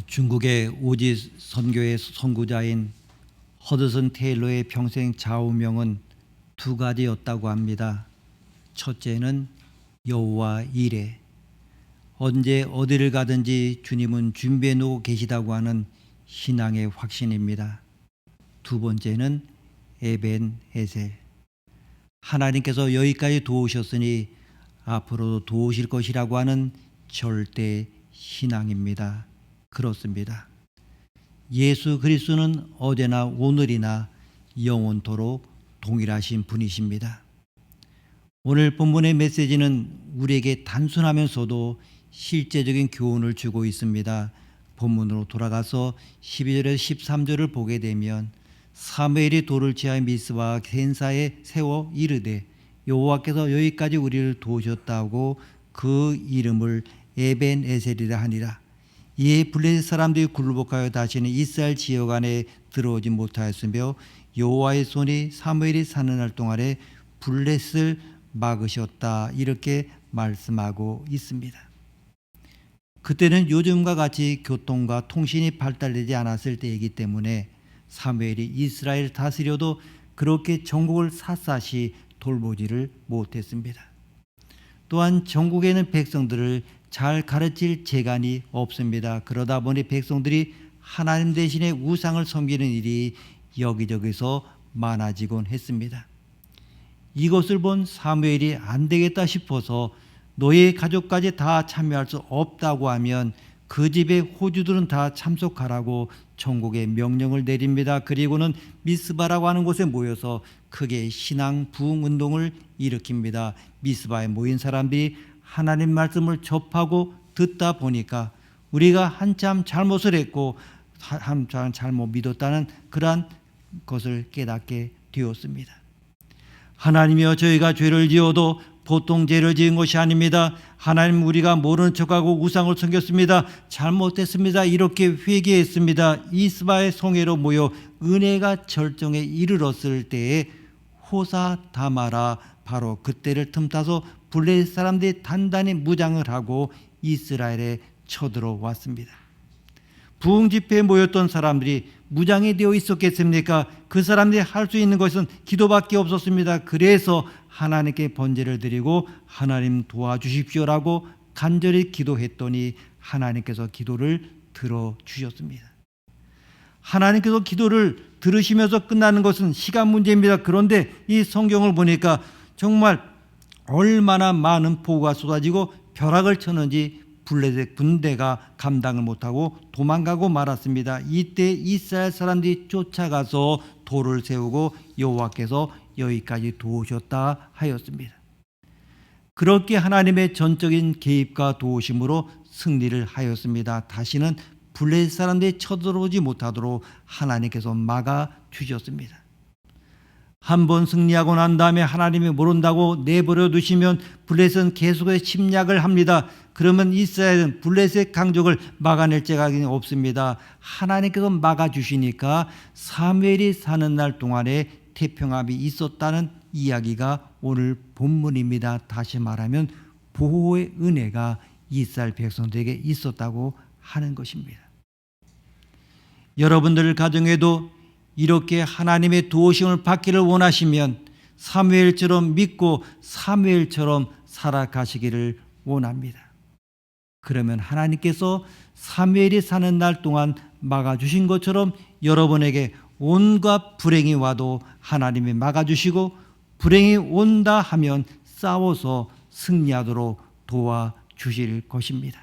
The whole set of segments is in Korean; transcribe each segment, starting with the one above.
중국의 오지 선교의 선구자인 허드슨 테일러의 평생 좌우명은 두 가지였다고 합니다. 첫째는 여호와 이레, 언제 어디를 가든지 주님은 준비해 놓고 계시다고 하는 신앙의 확신입니다. 두 번째는 에벤 에셀, 하나님께서 여기까지 도우셨으니 앞으로도 도우실 것이라고 하는 절대 신앙입니다. 그렇습니다. 예수 그리스도는 어제나 오늘이나 영원토록 동일하신 분이십니다. 오늘 본문의 메시지는 우리에게 단순하면서도 실제적인 교훈을 주고 있습니다. 본문으로 돌아가서 12절에서 13절을 보게 되면 사무엘이 돌을 취하여 미스바 겐사에 세워 이르되 여호와께서 여기까지 우리를 도우셨다고 그 이름을 에벤 에셀이라 하니라. 이에 블레셋 사람들이 굴복하여 다시는 이스라엘 지역 안에 들어오지 못하였으며 여호와의 손이 사무엘이 사는 날 동안에 블레셋을 막으셨다, 이렇게 말씀하고 있습니다. 그때는 요즘과 같이 교통과 통신이 발달되지 않았을 때이기 때문에 사무엘이 이스라엘을 다스려도 그렇게 전국을 샅샅이 돌보지를 못했습니다. 또한 전국에는 백성들을 잘 가르칠 재간이 없습니다. 그러다 보니 백성들이 하나님 대신에 우상을 섬기는 일이 여기저기서 많아지곤 했습니다. 이것을 본 사무엘이 안 되겠다 싶어서 너희 가족까지 다 참여할 수 없다고 하면 그 집의 호주들은 다 참석하라고 전국에 명령을 내립니다. 그리고는 미스바라고 하는 곳에 모여서 크게 신앙 부흥 운동을 일으킵니다. 미스바에 모인 사람들이 하나님 말씀을 접하고 듣다 보니까 우리가 한참 잘못을 했고 한참 잘못 믿었다는 그러한 것을 깨닫게 되었습니다. 하나님이여, 저희가 죄를 지어도 보통 죄를 지은 것이 아닙니다. 하나님, 우리가 모르는 척하고 우상을 섬겼습니다. 잘못했습니다. 이렇게 회개했습니다. 이스바의 성회로 모여 은혜가 절정에 이르렀을 때에 호사다마라, 바로 그때를 틈타서 블레셋 사람들이 단단히 무장을 하고 이스라엘에 쳐들어왔습니다. 부흥 집회에 모였던 사람들이 무장이 되어 있었겠습니까? 그 사람들이 할 수 있는 것은 기도밖에 없었습니다. 그래서 하나님께 번제를 드리고 하나님 도와주십시오라고 간절히 기도했더니 하나님께서 기도를 들어주셨습니다. 하나님께서 기도를 들으시면서 끝나는 것은 시간 문제입니다. 그런데 이 성경을 보니까 정말 얼마나 많은 폭우가 쏟아지고 벼락을 쳤는지 블레셋 군대가 감당을 못하고 도망가고 말았습니다. 이때 이스라엘 사람들이 쫓아가서 돌을 세우고 여호와께서 여기까지 도우셨다 하였습니다. 그렇게 하나님의 전적인 개입과 도우심으로 승리를 하였습니다. 다시는 블레셋 사람들이 쳐들어오지 못하도록 하나님께서 막아주셨습니다. 한번 승리하고 난 다음에 하나님이 모른다고 내버려 두시면 블레셋은 계속해서 침략을 합니다. 그러면 이스라엘은 블레셋 강족을 막아낼 자격이 없습니다. 하나님께서 막아주시니까 사무엘이 사는 날 동안에 태평함이 있었다는 이야기가 오늘 본문입니다. 다시 말하면 보호의 은혜가 이스라엘 백성들에게 있었다고 하는 것입니다. 여러분들 가정에도 이렇게 하나님의 도우심을 받기를 원하시면 사무엘처럼 믿고 사무엘처럼 살아가시기를 원합니다. 그러면 하나님께서 사무엘이 사는 날 동안 막아주신 것처럼 여러분에게 온갖 불행이 와도 하나님이 막아주시고 불행이 온다 하면 싸워서 승리하도록 도와주실 것입니다.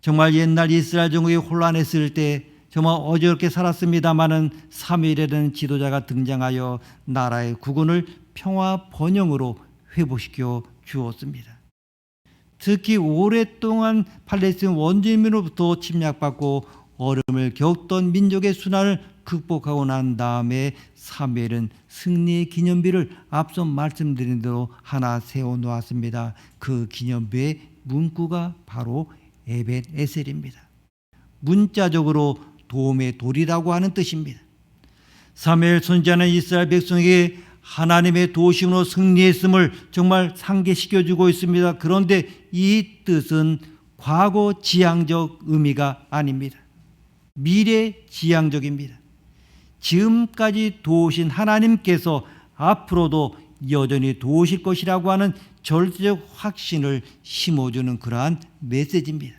정말 옛날 이스라엘 정국이 혼란했을 때 정말 어지럽게 살았습니다마는 사무엘이라는 지도자가 등장하여 나라의 국운을 평화 번영으로 회복시켜 주었습니다. 특히 오랫동안 팔레스틴 원주민으로부터 침략받고 어려움을 겪던 민족의 순환을 극복하고 난 다음에 사무엘은 승리의 기념비를 앞서 말씀드린 대로 하나 세워놓았습니다. 그 기념비의 문구가 바로 에벳 에셀입니다. 문자적으로 도움의 돌이라고 하는 뜻입니다. 사무엘 선지자는 이스라엘 백성에게 하나님의 도우심으로 승리했음을 정말 상기시켜주고 있습니다. 그런데 이 뜻은 과거 지향적 의미가 아닙니다. 미래 지향적입니다. 지금까지 도우신 하나님께서 앞으로도 여전히 도우실 것이라고 하는 절대적 확신을 심어주는 그러한 메시지입니다.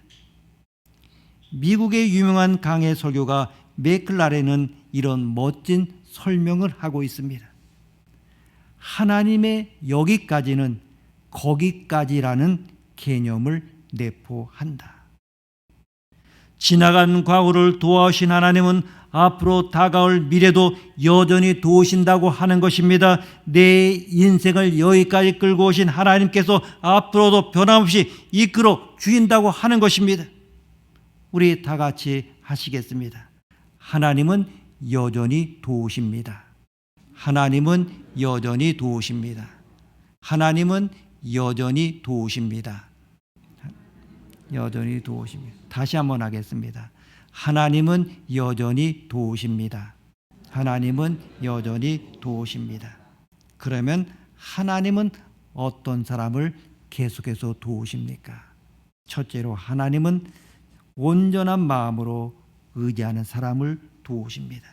미국의 유명한 강해 설교가 맥클라렌은 이런 멋진 설명을 하고 있습니다. 하나님의 여기까지는 거기까지라는 개념을 내포한다. 지나간 과거를 도와오신 하나님은 앞으로 다가올 미래도 여전히 도우신다고 하는 것입니다. 내 인생을 여기까지 끌고 오신 하나님께서 앞으로도 변함없이 이끌어 주신다고 하는 것입니다. 우리 다 같이 하시겠습니다. 하나님은 여전히 도우십니다. 하나님은 여전히 도우십니다. 하나님은 여전히 도우십니다. 여전히 도우십니다. 다시 한번 하겠습니다. 하나님은 여전히 도우십니다. 하나님은 여전히 도우십니다. 그러면 하나님은 어떤 사람을 계속해서 도우십니까? 첫째로 하나님은 온전한 마음으로 의지하는 사람을 도우십니다.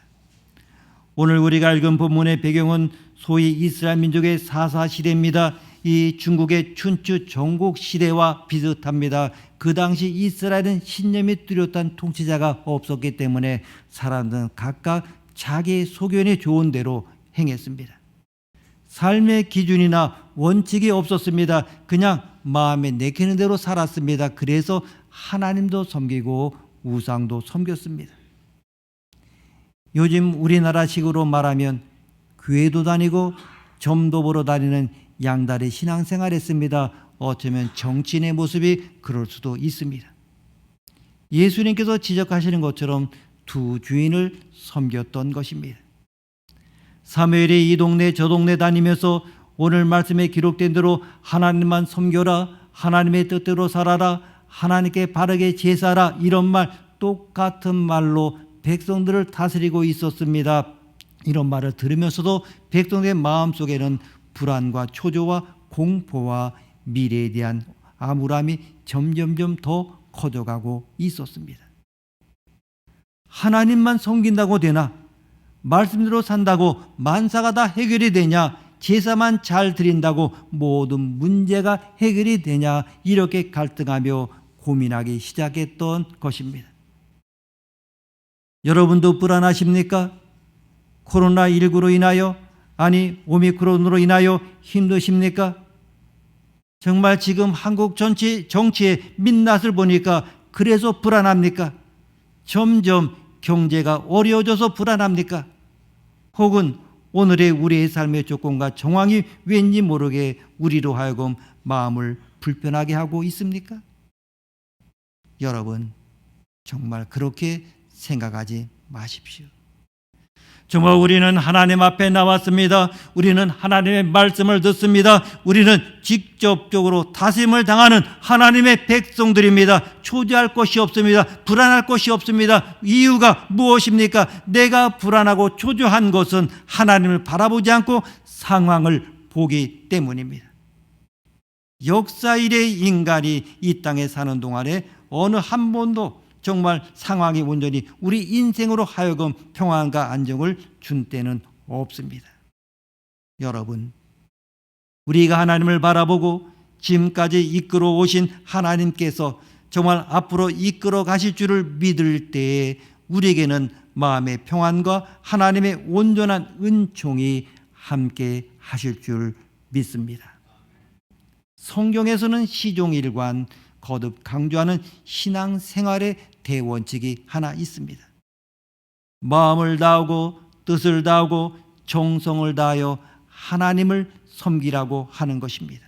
오늘 우리가 읽은 본문의 배경은 소위 이스라엘 민족의 사사 시대입니다. 이 중국의 춘추 전국 시대와 비슷합니다. 그 당시 이스라엘은 신념이 뚜렷한 통치자가 없었기 때문에 사람들은 각각 자기의 소견에 좋은 대로 행했습니다. 삶의 기준이나 원칙이 없었습니다. 그냥 마음에 내키는 대로 살았습니다. 그래서 하나님도 섬기고 우상도 섬겼습니다. 요즘 우리나라식으로 말하면 교회도 다니고 점도 보러 다니는 양다리 신앙생활했습니다. 어쩌면 정치인의 모습이 그럴 수도 있습니다. 예수님께서 지적하시는 것처럼 두 주인을 섬겼던 것입니다. 사무엘이 이 동네 저 동네 다니면서 오늘 말씀에 기록된 대로 하나님만 섬겨라, 하나님의 뜻대로 살아라, 하나님께 바르게 제사하라, 이런 말, 똑같은 말로 백성들을 다스리고 있었습니다. 이런 말을 들으면서도 백성들의 마음속에는 불안과 초조와 공포와 미래에 대한 암울함이 점점점 더 커져가고 있었습니다. 하나님만 섬긴다고 되나? 말씀대로 산다고 만사가 다 해결이 되냐? 제사만 잘 드린다고 모든 문제가 해결이 되냐? 이렇게 갈등하며 고민하기 시작했던 것입니다. 여러분도 불안하십니까? 코로나19로 인하여, 아니 오미크론으로 인하여 힘드십니까? 정말 지금 한국 정치의 민낯을 보니까 그래서 불안합니까? 점점 경제가 어려워져서 불안합니까? 혹은 오늘의 우리의 삶의 조건과 정황이 왠지 모르게 우리로 하여금 마음을 불편하게 하고 있습니까? 여러분, 정말 그렇게 생각하지 마십시오. 정말 우리는 하나님 앞에 나왔습니다. 우리는 하나님의 말씀을 듣습니다. 우리는 직접적으로 다스림을 당하는 하나님의 백성들입니다. 초조할 것이 없습니다. 불안할 것이 없습니다. 이유가 무엇입니까? 내가 불안하고 초조한 것은 하나님을 바라보지 않고 상황을 보기 때문입니다. 역사 이래 인간이 이 땅에 사는 동안에 어느 한 번도 정말 상황이 온전히 우리 인생으로 하여금 평안과 안정을 준 때는 없습니다. 여러분, 우리가 하나님을 바라보고 지금까지 이끌어 오신 하나님께서 정말 앞으로 이끌어 가실 줄을 믿을 때에 우리에게는 마음의 평안과 하나님의 온전한 은총이 함께 하실 줄 믿습니다. 성경에서는 시종일관 거듭 강조하는 신앙생활의 대원칙이 하나 있습니다. 마음을 다하고 뜻을 다하고 정성을 다하여 하나님을 섬기라고 하는 것입니다.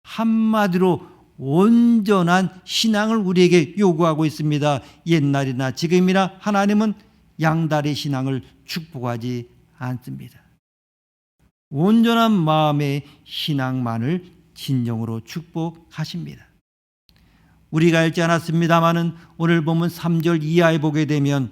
한마디로 온전한 신앙을 우리에게 요구하고 있습니다. 옛날이나 지금이나 하나님은 양다리 신앙을 축복하지 않습니다. 온전한 마음의 신앙만을 진정으로 축복하십니다. 우리가 읽지 않았습니다마는 오늘 보면 3절 이하에 보게 되면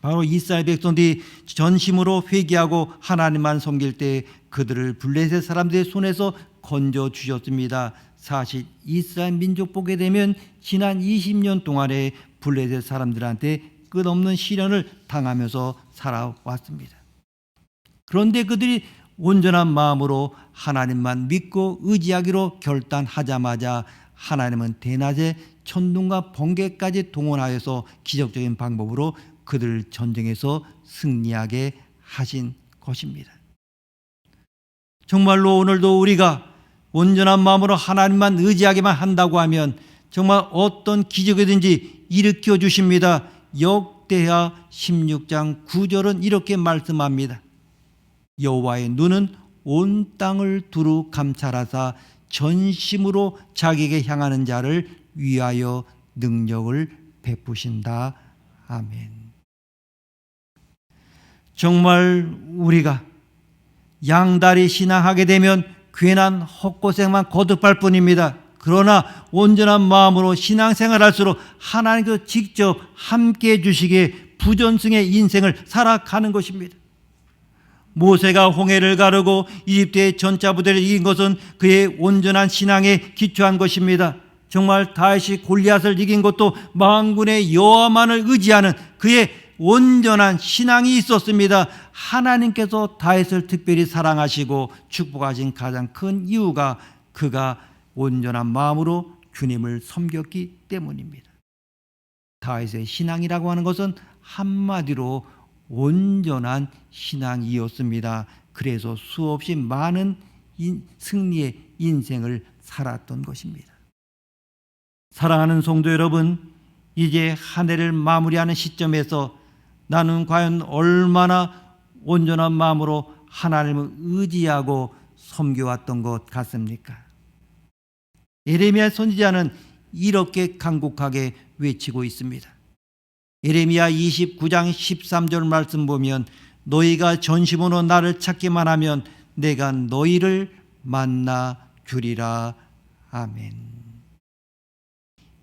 바로 이스라엘 백성들이 전심으로 회개하고 하나님만 섬길 때 그들을 블레셋 사람들의 손에서 건져 주셨습니다. 사실 이스라엘 민족 보게 되면 지난 20년 동안에 블레셋 사람들한테 끝없는 시련을 당하면서 살아왔습니다. 그런데 그들이 온전한 마음으로 하나님만 믿고 의지하기로 결단하자마자 하나님은 대낮에 천둥과 번개까지 동원하여서 기적적인 방법으로 그들 전쟁에서 승리하게 하신 것입니다. 정말로 오늘도 우리가 온전한 마음으로 하나님만 의지하기만 한다고 하면 정말 어떤 기적이든지 일으켜 주십니다. 역대하 16장 9절은 이렇게 말씀합니다. 여호와의 눈은 온 땅을 두루 감찰하사 전심으로 자기에게 향하는 자를 위하여 능력을 베푸신다. 아멘. 정말 우리가 양다리 신앙하게 되면 괜한 헛고생만 거듭할 뿐입니다. 그러나 온전한 마음으로 신앙생활할수록 하나님께서 직접 함께해 주시기에 부전승의 인생을 살아가는 것입니다. 모세가 홍해를 가르고 이집트의 전차부대를 이긴 것은 그의 온전한 신앙에 기초한 것입니다. 정말 다윗이 골리앗을 이긴 것도 만군의 여호와만을 의지하는 그의 온전한 신앙이 있었습니다. 하나님께서 다윗을 특별히 사랑하시고 축복하신 가장 큰 이유가 그가 온전한 마음으로 주님을 섬겼기 때문입니다. 다윗의 신앙이라고 하는 것은 한마디로 온전한 신앙이었습니다. 그래서 수없이 많은 승리의 인생을 살았던 것입니다. 사랑하는 성도 여러분, 이제 한 해를 마무리하는 시점에서 나는 과연 얼마나 온전한 마음으로 하나님을 의지하고 섬겨왔던 것 같습니까? 예레미야 선지자는 이렇게 간곡하게 외치고 있습니다. 예레미야 29장 13절 말씀 보면 너희가 전심으로 나를 찾기만 하면 내가 너희를 만나 주리라. 아멘.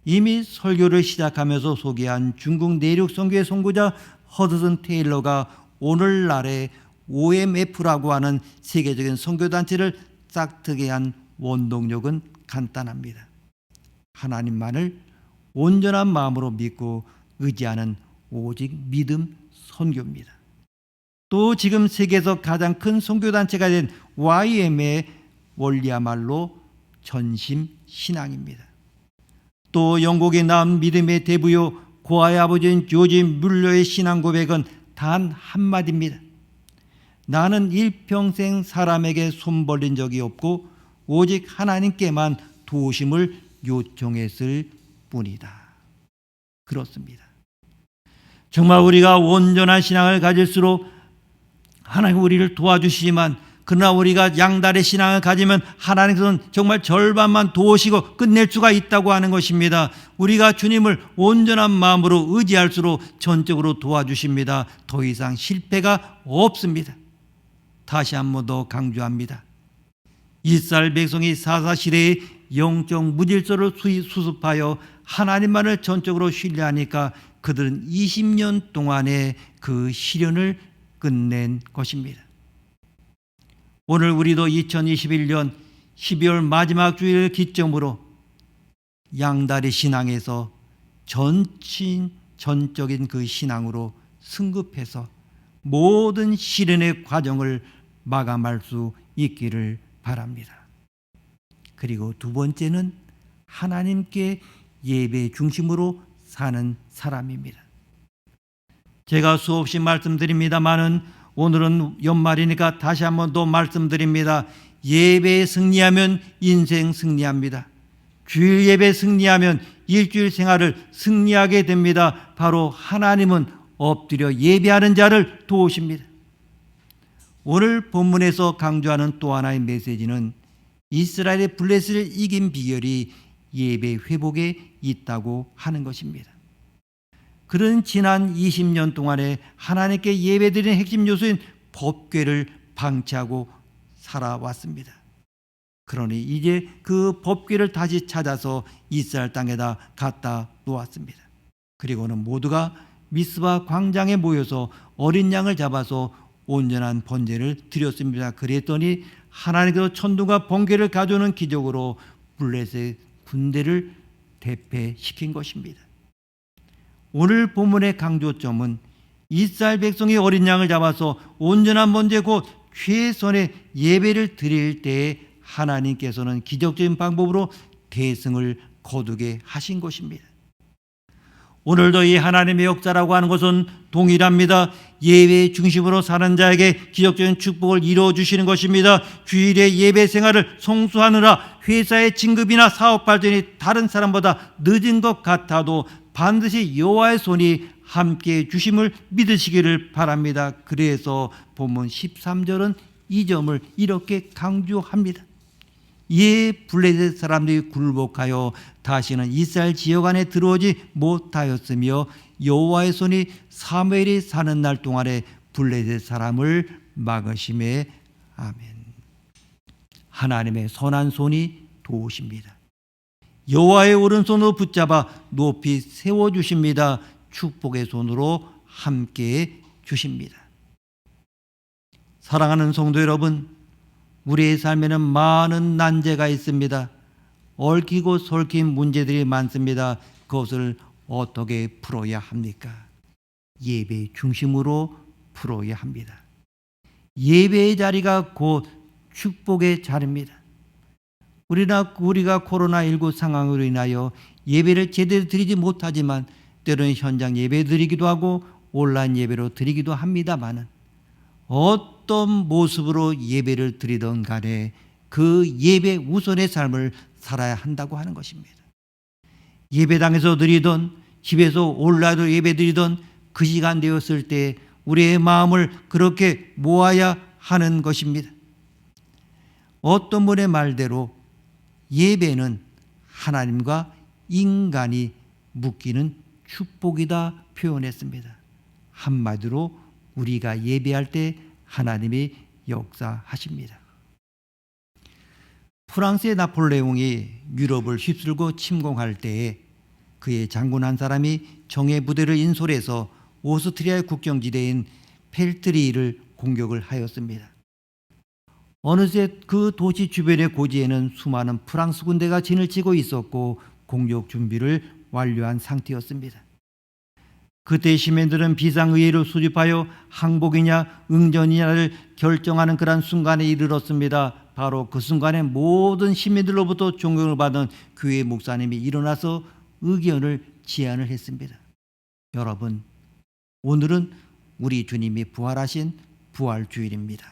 이미 설교를 시작하면서 소개한 중국 내륙 선교의 선구자 허드슨 테일러가 오늘날의 OMF라고 하는 세계적인 선교단체를 싹트게 한 원동력은 간단합니다. 하나님만을 온전한 마음으로 믿고 의지하는 오직 믿음 선교입니다. 또 지금 세계에서 가장 큰 선교단체가 된 YM의 원리야말로 전심 신앙입니다. 또 영국에 나온 믿음의 대부요 고아의 아버지인 조지 뮬러의 신앙 고백은 단 한마디입니다. 나는 일평생 사람에게 손 벌린 적이 없고 오직 하나님께만 도우심을 요청했을 뿐이다. 그렇습니다. 정말 우리가 온전한 신앙을 가질수록 하나님 우리를 도와주시지만 그러나 우리가 양다리 신앙을 가지면 하나님께서는 정말 절반만 도우시고 끝낼 수가 있다고 하는 것입니다. 우리가 주님을 온전한 마음으로 의지할수록 전적으로 도와주십니다. 더 이상 실패가 없습니다. 다시 한 번 더 강조합니다. 이스라엘 백성이 사사시대의 영적 무질서를 수습하여 하나님만을 전적으로 신뢰하니까 그들은 20년 동안의 그 시련을 끝낸 것입니다. 오늘 우리도 2021년 12월 마지막 주일을 기점으로 양다리 신앙에서 전적인 그 신앙으로 승급해서 모든 시련의 과정을 마감할 수 있기를 바랍니다. 그리고 두 번째는 하나님께 예배 중심으로 사는 사람입니다. 제가 수없이 말씀드립니다마는 오늘은 연말이니까 다시 한 번 더 말씀드립니다. 예배에 승리하면 인생 승리합니다. 주일 예배 승리하면 일주일 생활을 승리하게 됩니다. 바로 하나님은 엎드려 예배하는 자를 도우십니다. 오늘 본문에서 강조하는 또 하나의 메시지는 이스라엘의 블레셋을 이긴 비결이 예배 회복에 있다고 하는 것입니다. 그런 지난 20년 동안에 하나님께 예배드리는 핵심 요소인 법궤를 방치하고 살아왔습니다. 그러니 이제 그 법궤를 다시 찾아서 이스라엘 땅에다 갖다 놓았습니다. 그리고는 모두가 미스바 광장에 모여서 어린 양을 잡아서 온전한 번제를 드렸습니다. 그랬더니 하나님께서 천둥과 번개를 가져오는 기적으로 블레셋 군대를 대패시킨 것입니다. 오늘 본문의 강조점은 이스라엘 백성이 어린 양을 잡아서 온전한 번제 곧 최선의 예배를 드릴 때에 하나님께서는 기적적인 방법으로 대승을 거두게 하신 것입니다. 오늘도 이 하나님의 역사라고 하는 것은 동일합니다. 예배 중심으로 사는 자에게 기적적인 축복을 이루어 주시는 것입니다. 주일의 예배 생활을 성수하느라 회사의 진급이나 사업 발전이 다른 사람보다 늦은 것 같아도 반드시 여호와의 손이 함께해 주심을 믿으시기를 바랍니다. 그래서 본문 13절은 이 점을 이렇게 강조합니다. 이에 블레셋 사람들이 굴복하여 다시는 이스라엘 지역 안에 들어오지 못하였으며 여호와의 손이 사무엘이 사는 날 동안에 블레셋 사람을 막으심에 아멘. 하나님의 선한 손이 도우십니다. 여호와의 오른손으로 붙잡아 높이 세워주십니다. 축복의 손으로 함께해 주십니다. 사랑하는 성도 여러분, 우리의 삶에는 많은 난제가 있습니다. 얽히고 설킨 문제들이 많습니다. 그것을 어떻게 풀어야 합니까? 예배 중심으로 풀어야 합니다. 예배의 자리가 곧 축복의 자리입니다. 우리가 코로나19 상황으로 인하여 예배를 제대로 드리지 못하지만 때로는 현장 예배 드리기도 하고 온라인 예배로 드리기도 합니다만 어떤 모습으로 예배를 드리던 간에 그 예배 우선의 삶을 살아야 한다고 하는 것입니다. 예배당에서 드리던 집에서 온라인으로 예배 드리던 그 시간 되었을 때 우리의 마음을 그렇게 모아야 하는 것입니다. 어떤 분의 말대로 예배는 하나님과 인간이 묶이는 축복이다 표현했습니다. 한마디로 우리가 예배할 때 하나님이 역사하십니다. 프랑스의 나폴레옹이 유럽을 휩쓸고 침공할 때에 그의 장군 한 사람이 정예 부대를 인솔해서 오스트리아의 국경지대인 펠트리를 공격을 하였습니다. 어느새 그 도시 주변의 고지에는 수많은 프랑스 군대가 진을 치고 있었고 공격 준비를 완료한 상태였습니다. 그때 시민들은 비상의회를 수립하여 항복이냐 응전이냐를 결정하는 그런 순간에 이르렀습니다. 바로 그 순간에 모든 시민들로부터 존경을 받은 교회 목사님이 일어나서 의견을 제안을 했습니다. 여러분, 오늘은 우리 주님이 부활하신 부활주일입니다.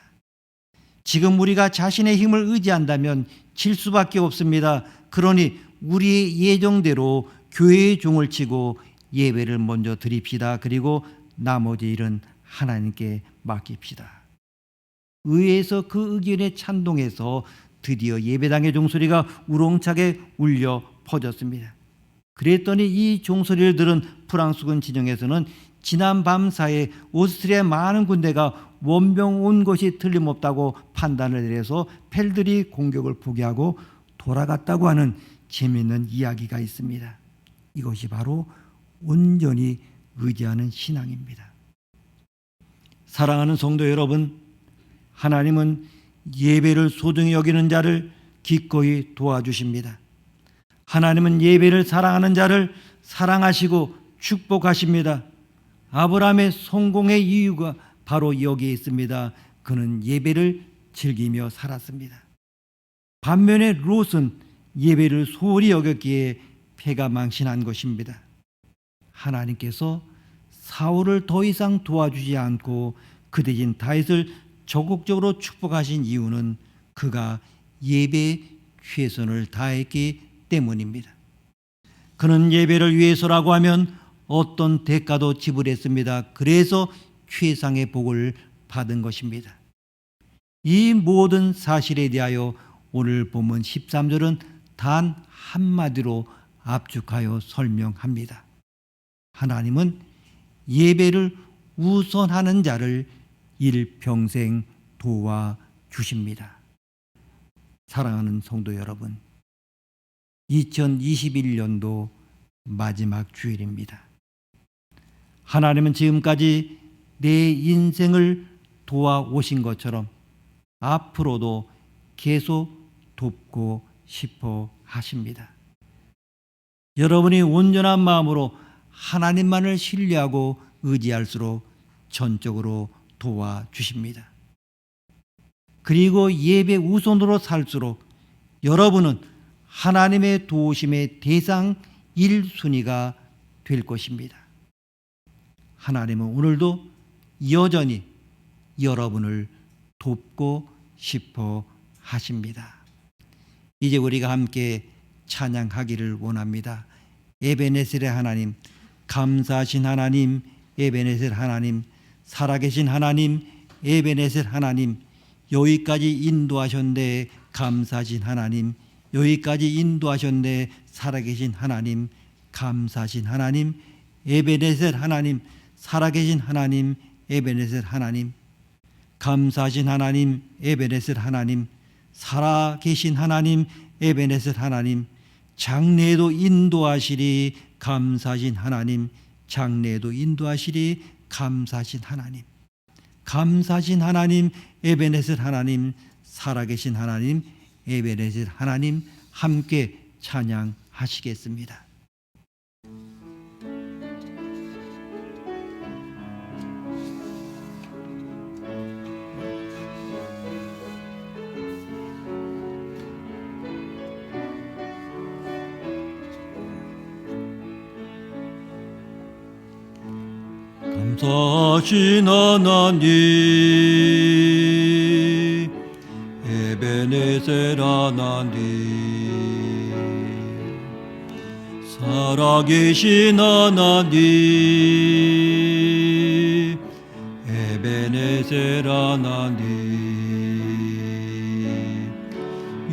지금 우리가 자신의 힘을 의지한다면 질 수밖에 없습니다. 그러니 우리의 예정대로 교회의 종을 치고 예배를 먼저 드립시다. 그리고 나머지 일은 하나님께 맡깁시다. 의회에서 그 의견에 찬동해서 드디어 예배당의 종소리가 우렁차게 울려 퍼졌습니다. 그랬더니 이 종소리를 들은 프랑스군 진영에서는 지난 밤 사이에 오스트리아의 많은 군대가 원병 온 것이 틀림없다고 판단을 내려서 펠들이 공격을 포기하고 돌아갔다고 하는 재미있는 이야기가 있습니다. 이것이 바로 온전히 의지하는 신앙입니다. 사랑하는 성도 여러분, 하나님은 예배를 소중히 여기는 자를 기꺼이 도와주십니다. 하나님은 예배를 사랑하는 자를 사랑하시고 축복하십니다. 아브라함의 성공의 이유가 바로 여기에 있습니다. 그는 예배를 즐기며 살았습니다. 반면에 롯은 예배를 소홀히 여겼기에 패가 망신한 것입니다. 하나님께서 사울을 더 이상 도와주지 않고 그 대신 다윗을 적극적으로 축복하신 이유는 그가 예배에 최선을 다했기 때문입니다. 그는 예배를 위해서라고 하면 어떤 대가도 지불했습니다. 그래서 최상의 복을 받은 것입니다. 이 모든 사실에 대하여 오늘 본문 13절은 단 한마디로 압축하여 설명합니다. 하나님은 예배를 우선하는 자를 일평생 도와주십니다. 사랑하는 성도 여러분, 2021년도 마지막 주일입니다. 하나님은 지금까지 내 인생을 도와오신 것처럼 앞으로도 계속 돕고 싶어 하십니다. 여러분이 온전한 마음으로 하나님만을 신뢰하고 의지할수록 전적으로 도와주십니다. 그리고 예배 우선으로 살수록 여러분은 하나님의 도우심의 대상 1순위가 될 것입니다. 하나님은 오늘도 여전히 여러분을 돕고 싶어 하십니다. 이제 우리가 함께 찬양하기를 원합니다. 에베네셀의 하나님, 감사하신 하나님, 에베네셀 하나님, 살아계신 하나님, 에베네셀 하나님, 여기까지 인도하셨네. 감사하신 하나님, 여기까지 인도하셨네. 살아계신 하나님, 감사하신 하나님, 에베네셀 하나님, 살아계신 하나님, 에베네셀 하나님, 감사하신 하나님, 에베네셀 하나님, 살아계신 하나님, 에베네셀 하나님, 장래에도 인도하시리. 감사하신 하나님, 장래에도 인도하시리. 감사하신 하나님, 감사하신 하나님, 에베네셀 하나님, 살아계신 하나님, 에베네셀 하나님, 함께 찬양하시겠습니다. 감사하신 하나님, 에베네셀 하나님, 살아계신 하나님, 에베네셀 하나님,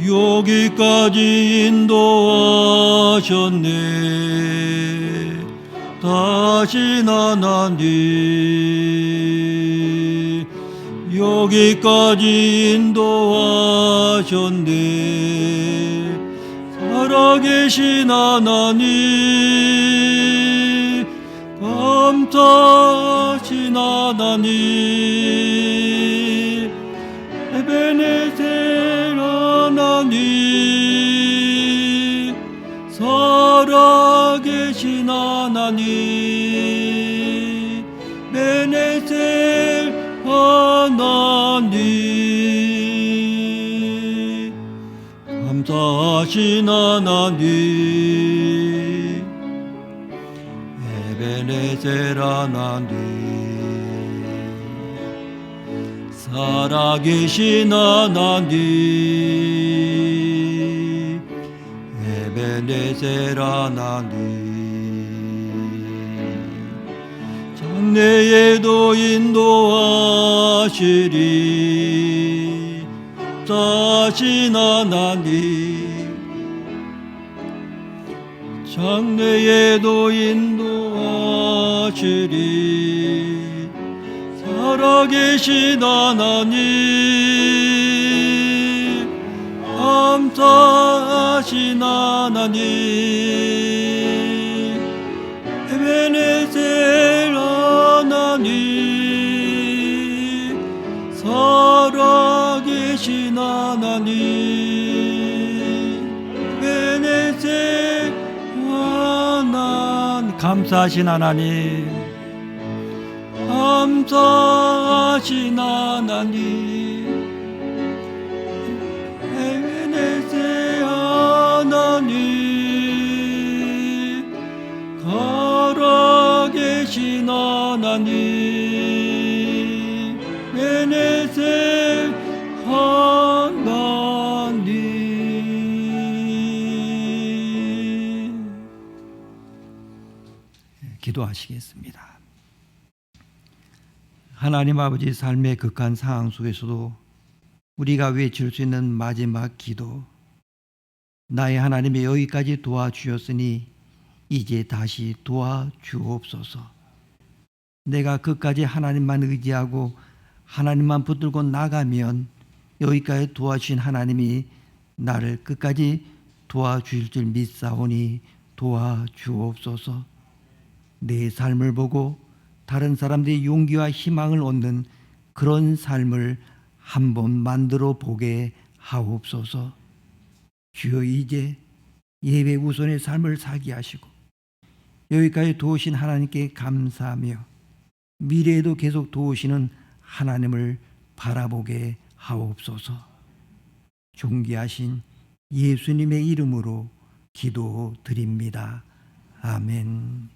여기까지 인도하셨네. 다신 하나님, 여기까지 인도하셨네. 살아계신 하나님, 감사하신 하나님, 에베네셀 하나님, 살아계신 하나님, 에베네셀 하나님, 감사하신 하나님, 에베네셀 하나님, 살아계신 하나님, 에베네셀 하나님, 장래에도 인도하시리. 다신 하나님, 장래에도 인도하시리. 살아계신 하나님, 감사하신 하나님, 에베네셀 하나님, 살아계신 하나님, 에베네셀 하나님, 감사하신 하나님, 감사하신 하나님, 에베네셀 하나님, 살아계신 하나님, 에베네셀 하나님. 기도하시겠습니다. 하나님 아버지, 삶의 극한 상황 속에서도 우리가 외칠 수 있는 마지막 기도, 나의 하나님이 여기까지 도와주셨으니 이제 다시 도와주옵소서. 내가 끝까지 하나님만 의지하고 하나님만 붙들고 나가면 여기까지 도와주신 하나님이 나를 끝까지 도와주실 줄 믿사오니 도와주옵소서. 내 삶을 보고 다른 사람들이 용기와 희망을 얻는 그런 삶을 한번 만들어 보게 하옵소서. 주여, 이제 예배 우선의 삶을 살게 하시고 여기까지 도우신 하나님께 감사하며 미래에도 계속 도우시는 하나님을 바라보게 하옵소서. 존귀하신 예수님의 이름으로 기도드립니다. 아멘.